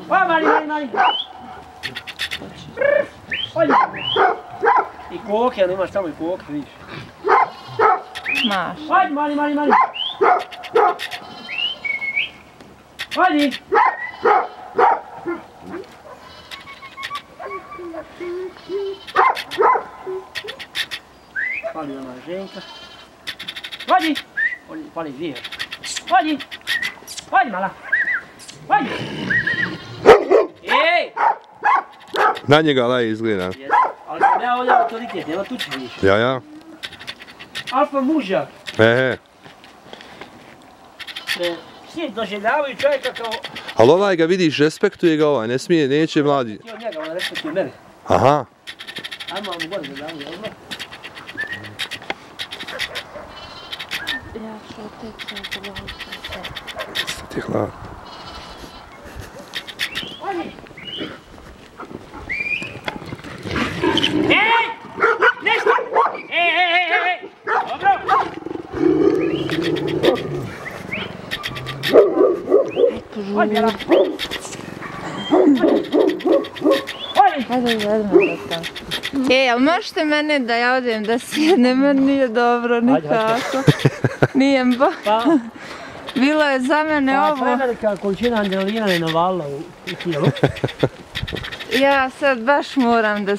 O, mali. Olha. I koke, ali imaš tamo i koke, vidiš. Maš. Ajde, mali. Ajde. Pali ona ženka. Ajde. Pali dvije. Ajde, mala. Ajde. Ej! Na njega laj izgleda. Ali sam ja ovdje autoritet, nema tu će više. Ja. Alfa mužak. Svi doželjavaju čovjeka kao... Ali ovaj ga vidiš, respektuje ga ovaj, ne smije, neće mladi. Ti od njega, on respektuje mene. Aha. Ajmo vam gore da damo, odmah. Ja ću oteći od ovog. Sad je hladno. Ej! Nešto! Ej! Dobro! Ajde, Jara! Hajde, vedme da tam. Jel možete mene da ja odem da sjednem, meni nije dobro nikako. Nije ba. Bilo je za mene ovo. Prevelika količina adrenalina je navalila u tijelu. Ja sad baš moram da